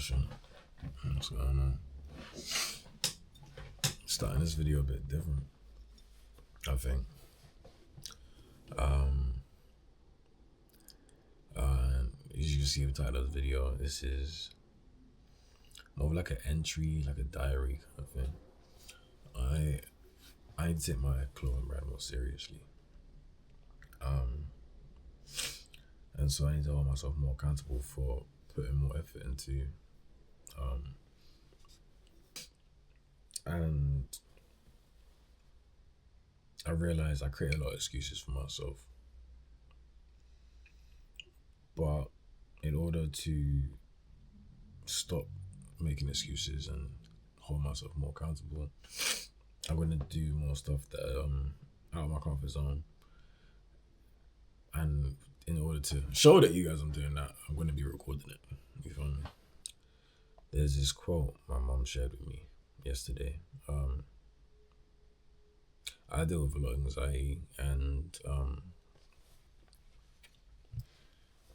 shit. What's going on? Starting this video a bit different, I think. As you can see the title of the video, this is more of like an entry, like a diary kind of thing. I need to take my clothing brand more seriously. And so I need to hold myself more accountable for putting more effort into and I realized I create a lot of excuses for myself. But in order to stop making excuses and hold myself more accountable, I'm gonna do more stuff that out of my comfort zone. And in order to show that you guys I'm doing that, I'm gonna be recording it. You feel me? There's this quote my mom shared with me yesterday. I deal with a lot of anxiety and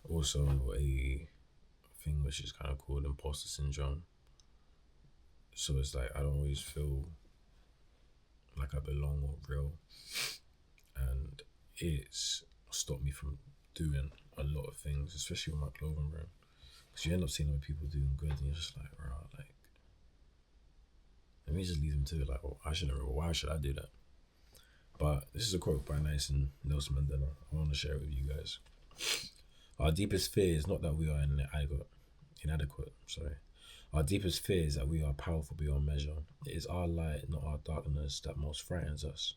also a thing which is kind of called Imposter syndrome. So it's like I don't always feel like I belong or real, and it's stopped me from doing a lot of things, especially with my clothing brand, because you end up seeing other people doing good and you're just like, bro, like, let me just leave them to it. Like, oh, why should I do that? But this is a quote by Nelson Mandela. I want to share it with you guys. Our deepest fear is not that we are inadequate. Our deepest fear is that we are powerful beyond measure. It is our light, not our darkness, that most frightens us.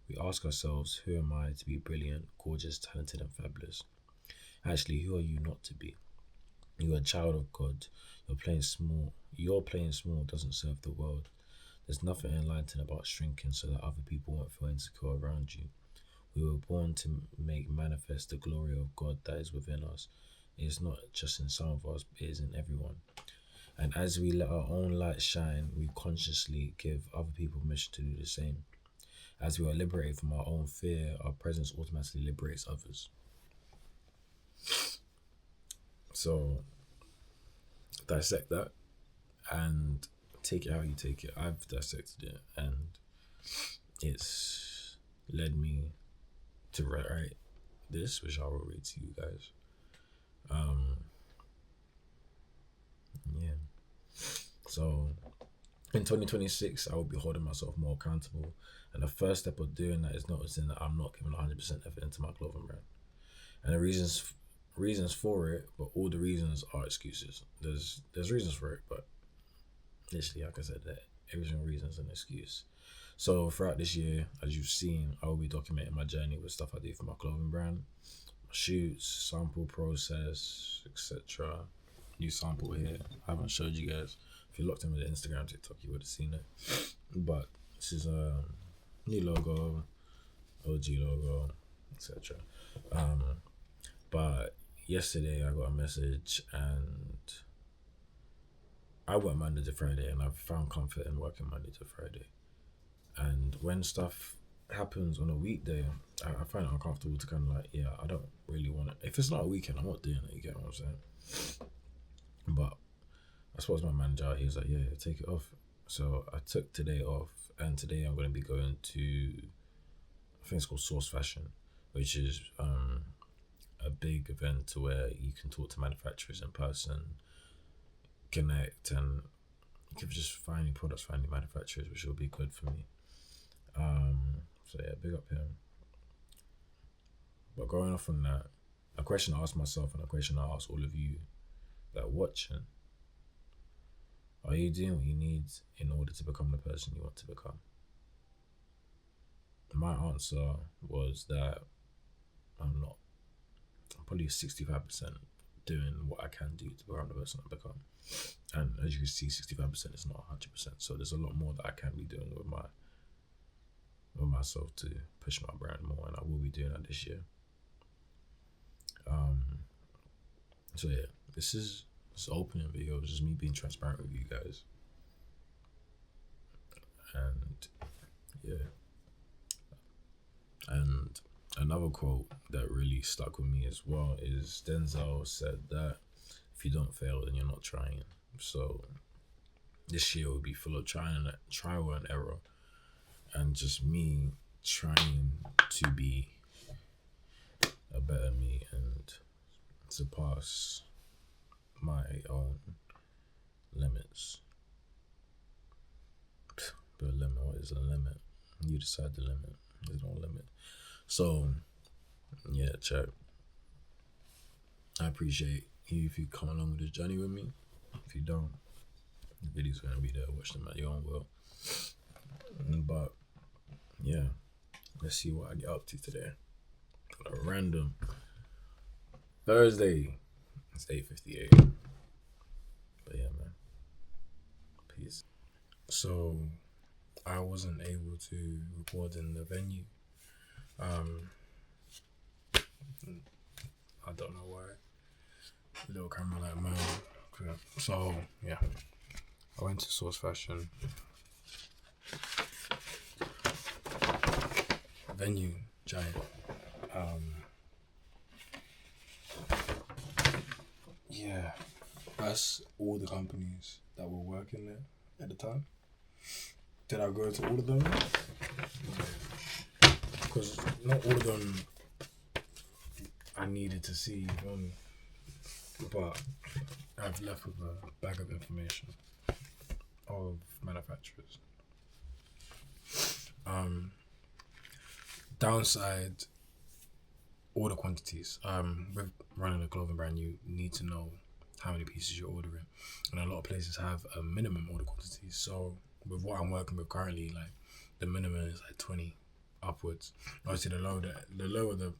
We ask ourselves, who am I to be brilliant, gorgeous, talented, and fabulous? Actually, who are you not to be? You are a child of God. You're playing small. Your playing small doesn't serve the world. There's nothing enlightening about shrinking so that other people won't feel insecure around you. We were born to make manifest the glory of God that is within us. It is not just in some of us, it is in everyone. And as we let our own light shine, we consciously give other people permission to do the same. As we are liberated from our own fear, our presence automatically liberates others. So, dissect that and take it how you take it. I've dissected it and it's led me to write this, which I will read to you guys. So in 2026, I will be holding myself more accountable. And the first step of doing that is noticing that I'm not giving 100% effort into my clothing brand. And the reasons for it, but all the reasons are excuses. There's reasons for it, but literally, like I said, that every single reason is an excuse. So throughout this year, as you've seen, I will be documenting my journey with stuff I do for my clothing brand, my shoots, sample process, etc. New sample here. I haven't showed you guys. If you looked in with the Instagram, TikTok, you would have seen it. But this is a new logo, OG logo, etc. But yesterday I got a message and I work Monday to Friday and I've found comfort in working Monday to Friday. And when stuff happens on a weekday, I find it uncomfortable to kind of like, yeah, I don't really want it. If it's not a weekend, I'm not doing it, you get what I'm saying? But I suppose my manager, he was like, yeah, take it off. So I took today off and today I'm going to be going to, I think it's called Source Fashion, which is a big event to where you can talk to manufacturers in person, connect, and you can just find new products, find new manufacturers, which will be good for me. So yeah, big up him. But going off on that, a question I asked myself and a question I asked all of you that are watching: are you doing what you need in order to become the person you want to become? My answer was that I'm not. I'm probably 65% doing what I can do to become the person I become. And as you can see, 65% is not 100%. So there's a lot more that I can be doing with myself to push my brand more, and I will be doing that this year. So yeah, this is an opening video. It's just me being transparent with you guys. And yeah. And another quote that really stuck with me as well is Denzel said that if you don't fail, then you're not trying. So this year will be full of trial and error, and just me trying to be a better me and surpass my own limits. But limit, what is a limit? You decide the limit. There's no limit. So, yeah, chat. I appreciate you if you come along with this journey with me. If you don't, the video's gonna be there. Watch them at your own will. But yeah, let's see what I get up to today. A random Thursday. It's 8:58. But yeah, man. Peace. So I wasn't able to record in the venue. I don't know why. Little camera like mine. So yeah, I went to Source Fashion. Venue giant. Yeah, that's all the companies that were working there at the time. Did I go to all of them? Because not all of them I needed to see, but I've left with a bag of information of manufacturers. Downside, order quantities. With running a clothing brand, you need to know how many pieces you're ordering, and a lot of places have a minimum order quantity. So with what I'm working with currently, like the minimum is like 20 upwards. Obviously, the lower the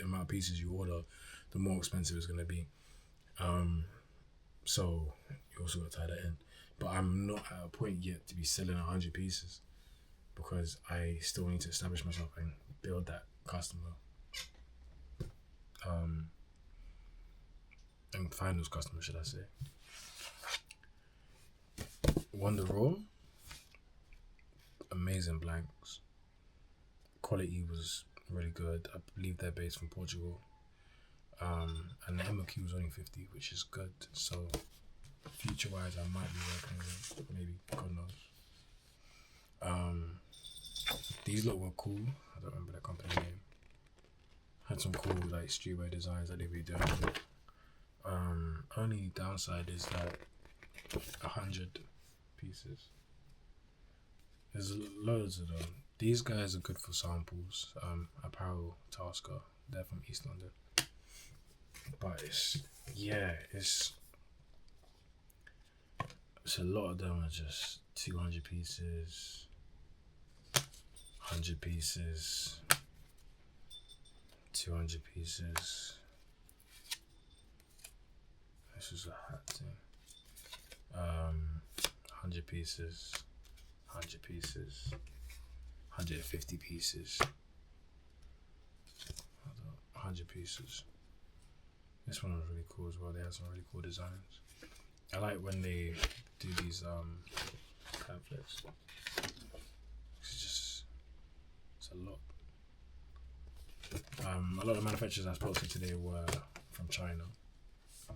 amount of pieces you order, the more expensive it's gonna be. So you also got to tie that in. But I'm not at a point yet to be selling 100 pieces because I still need to establish myself and build that customer. And find those customers, should I say. Wonder Raw, amazing blanks. Quality was really good. I believe they're based from Portugal. And the MOQ was only 50, which is good. So future wise, I might be working with maybe, God knows. These were cool. I don't remember the company name. Had some cool like streetwear designs that they be doing. Only downside is that 100 pieces. There's loads of them. These guys are good for samples. Apparel Tasker, they're from East London. But it's a lot of them are just 200 pieces, 100 pieces, 200 pieces. This is a hat thing. 100 pieces, 100 pieces, 150 pieces, 100 pieces. This one was really cool as well. They had some really cool designs. I like when they do these pamphlets. It's a lot. A lot of manufacturers I spoke to today were from China.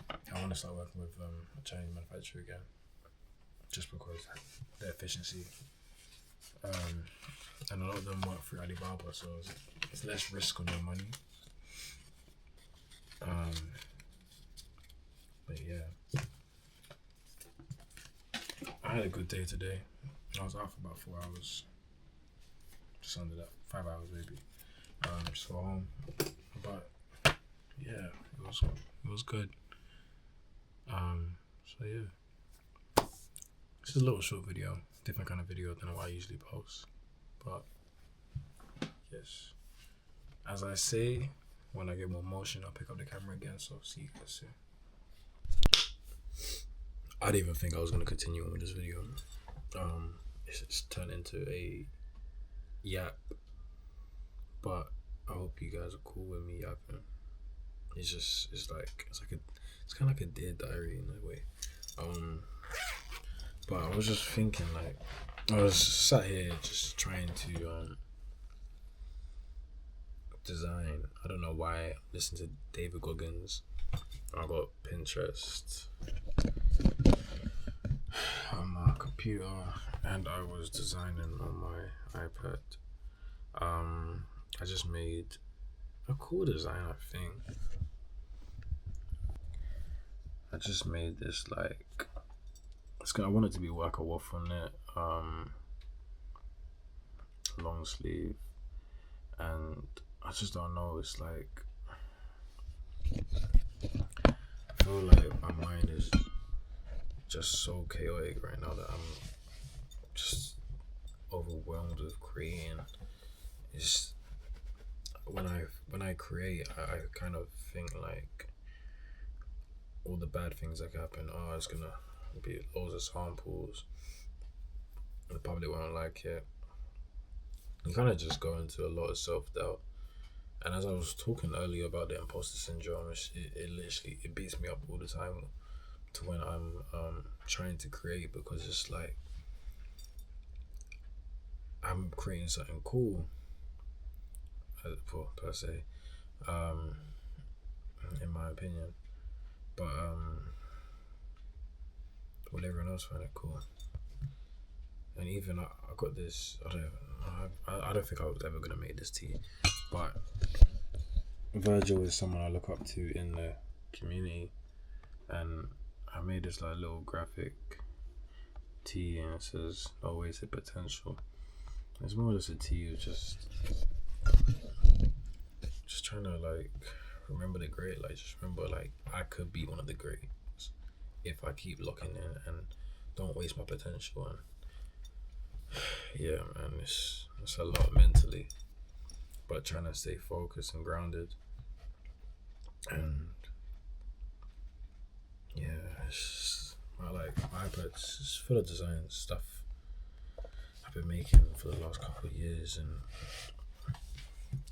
I want to start working with a Chinese manufacturer again, just because their efficiency. And a lot of them work through Alibaba, so it's less risk on your money. But yeah, I had a good day today. I was out for about 4 hours, just under that, 5 hours maybe. Just for home, but yeah, it was good. So yeah, this is a little short video, different kind of video than what I usually post. But yes, as I say, when I get more motion, I'll pick up the camera again. So see you guys soon. I didn't even think I was gonna continue on with this video. It's just turned into a yap, but I hope you guys are cool with me yapping. It's kind of like a dear diary in a way. But I was just thinking, like, I was sat here just trying to design. I don't know why I listened to David Goggins. I got Pinterest. computer and I was designing on my iPad. I just made a cool design, I think. I just made this like I want it to be like a waffle knit, long sleeve, and I just don't know. It's like I feel like my mind is just so chaotic right now that I'm just overwhelmed with creating. It's when I create, I kind of think like all the bad things that happen. Oh, it's gonna be loads of samples. The public won't like it. You kind of just go into a lot of self doubt. And as I was talking earlier about the imposter syndrome, it literally it beats me up all the time to when I'm trying to create, because it's like I'm creating something cool per se, um, in my opinion. But will everyone else find it cool? And even I got this. I don't think I was ever gonna make this tea, but Virgil is someone I look up to in the community, and I made this like little graphic tea, and it says "No wasted potential." It's more just a tea of just trying to like remember the great. Like just remember like I could be one of the greats if I keep locking in and don't waste my potential. And yeah, man, it's a lot mentally, but trying to stay focused and grounded. And yeah, it's just, my iPad's just full of design stuff I've been making for the last couple of years, and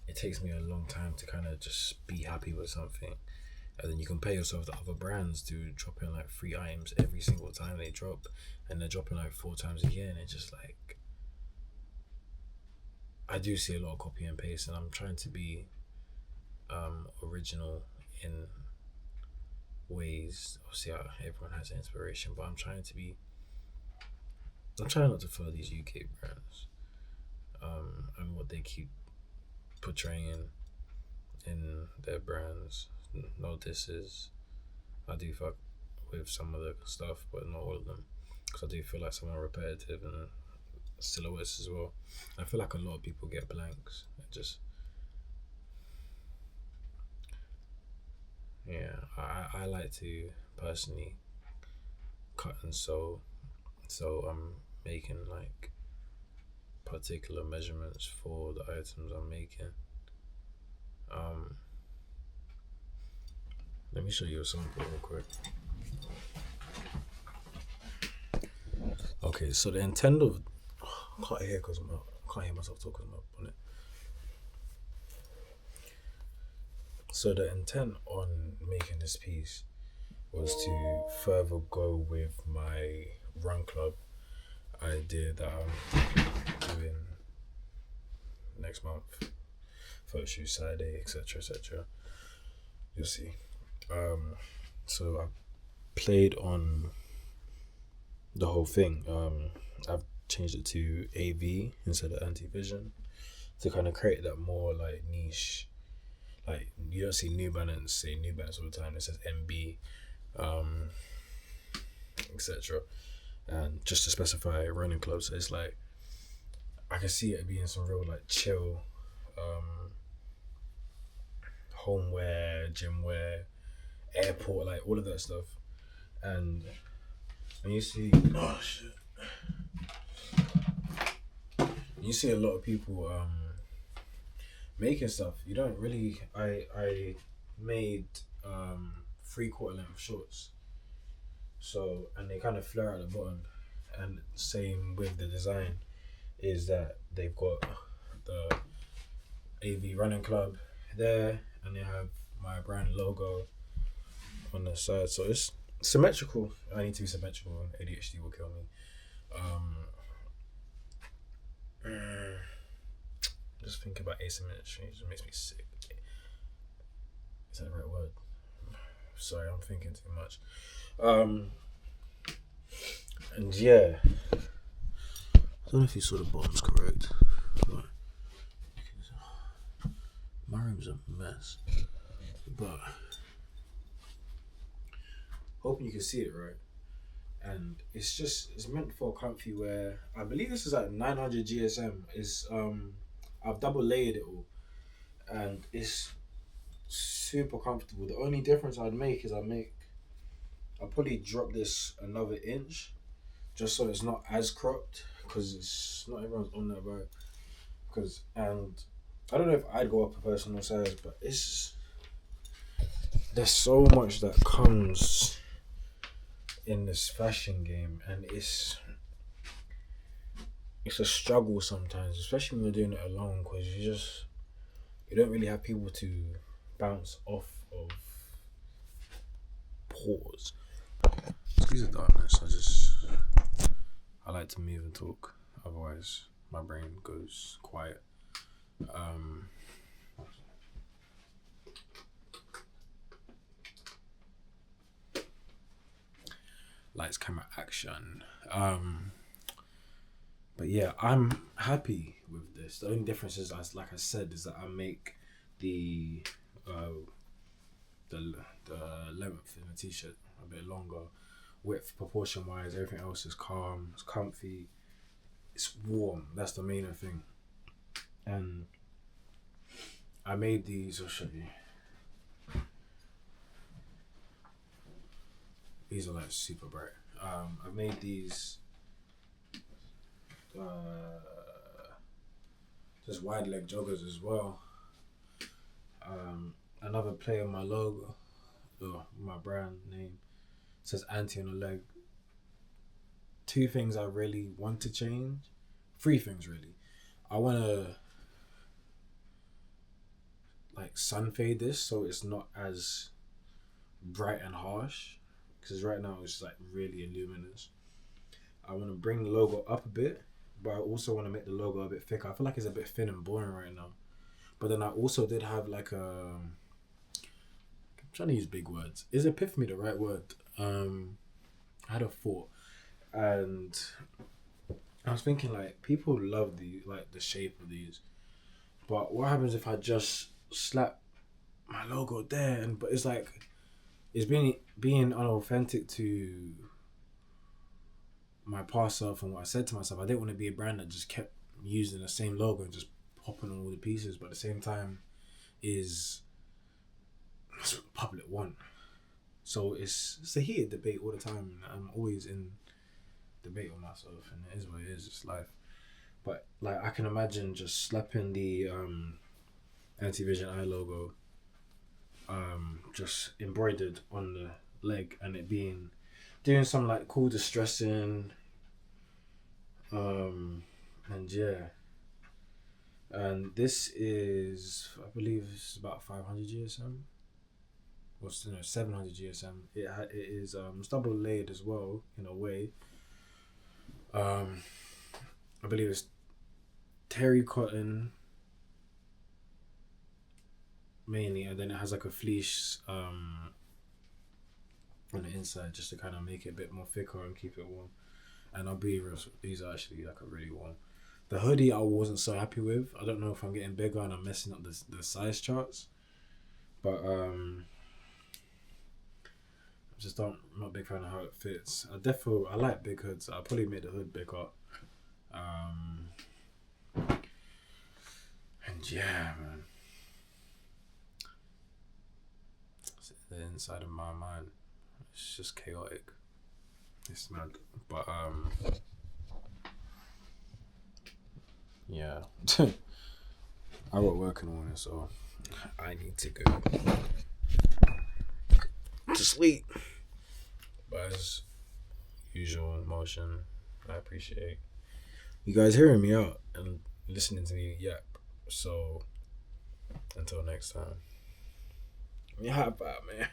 it takes me a long time to kind of just be happy with something. And then you compare yourself to other brands to dropping like 3 items every single time they drop, and they're dropping like 4 times a year, and it's just like I do see a lot of copy and paste, and I'm trying to be original in ways. Obviously, everyone has inspiration, but I'm trying not to follow these UK brands and what they keep portraying in their brands. No disses. I do fuck with some of the stuff, but not all of them, because I do feel like some are repetitive and silhouettes as well. I feel like a lot of people get blanks. I like to personally cut and sew, so I'm making like particular measurements for the items I'm making. Let me show you a sample real quick. Okay, so the intent of I can't hear myself talking about on it. So the intent on making this piece was to further go with my run club idea that I'm doing next month. Photo shoot Saturday, etc., etc. You'll see. So I played on the whole thing. I've changed it to AV instead of anti-vision to kind of create that more like niche. Like you don't see New Balance say New Balance all the time. It says MB, etc. And just to specify running clubs, so it's like I can see it being some real like chill, homeware, gym wear, airport, like all of that stuff. And when you see you see a lot of people making stuff. You don't really. I made 3/4 length shorts, so and they kind of flare at the bottom, and same with the design is that they've got the AV Running Club there, and they have my brand logo on the side, so it's symmetrical. I need to be symmetrical. ADHD will kill me. Just think about asymmetry. It just makes me sick. Is that the right word? Sorry, I'm thinking too much. And yeah, I don't know if you saw the bottoms correct, but my room's a mess. But hoping you can see it right. And it's meant for comfy wear. I believe this is at 900 GSM. It's I've double layered it all, and it's super comfortable. The only difference I'd make is I'll probably drop this another inch, just so it's not as cropped, because it's not everyone's on that vibe. And I don't know if I'd go up a personal size, but there's so much that comes in this fashion game, and it's a struggle sometimes, especially when you're doing it alone, because you don't really have people to bounce off of. Pause. Excuse the darkness. I like to move and talk, otherwise my brain goes quiet. Lights, camera, action. But yeah, I'm happy with this. The only difference is, like I said, is that I make the length in the t-shirt a bit longer, width proportion wise. Everything else is calm, it's comfy, it's warm. That's the main thing. And I made these. I'll show you. These are like super bright. I've made these just wide leg joggers as well. Another play on my logo, my brand name, says anti on the leg. Two things I really want to change. Three things really. I want to like sun fade this so it's not as bright and harsh, because right now it's like really luminous. I want to bring the logo up a bit, but I also want to make the logo a bit thicker. I feel like it's a bit thin and boring right now. But then I also did have like I'm trying to use big words. Is epiphany the right word? I had a thought, and I was thinking like people love the shape of these, but what happens if I just slap my logo there? But it's like it's being unauthentic to my past self and what I said to myself. I didn't want to be a brand that just kept using the same logo and just popping on all the pieces, but at the same time that's what the public want. So it's a heated debate all the time, and I'm always in debate with myself, and it is what it is. It's life. But like I can imagine just slapping the Anti-Vision Eye logo just embroidered on the leg, and it doing some like cool distressing, and yeah. And this is, I believe, it's about 500 GSM. Or 700 GSM. It is double layered as well in a way. I believe it's terry cotton mainly, and then it has like a fleece on the inside just to kind of make it a bit more thicker and keep it warm. And I'll be real, these are actually like a really warm. The hoodie I wasn't so happy with. I don't know if I'm getting bigger and I'm messing up the size charts, but I'm not a big fan of how it fits. I like big hoods. I'll probably make the hood bigger. And yeah, man, it's the inside of my mind. It's just chaotic. It's mad, but yeah. I got work in the morning, so I need to go to sleep. But as usual, in motion, I appreciate you guys hearing me out and listening to me yap. So until next time. Yeah, bye, man.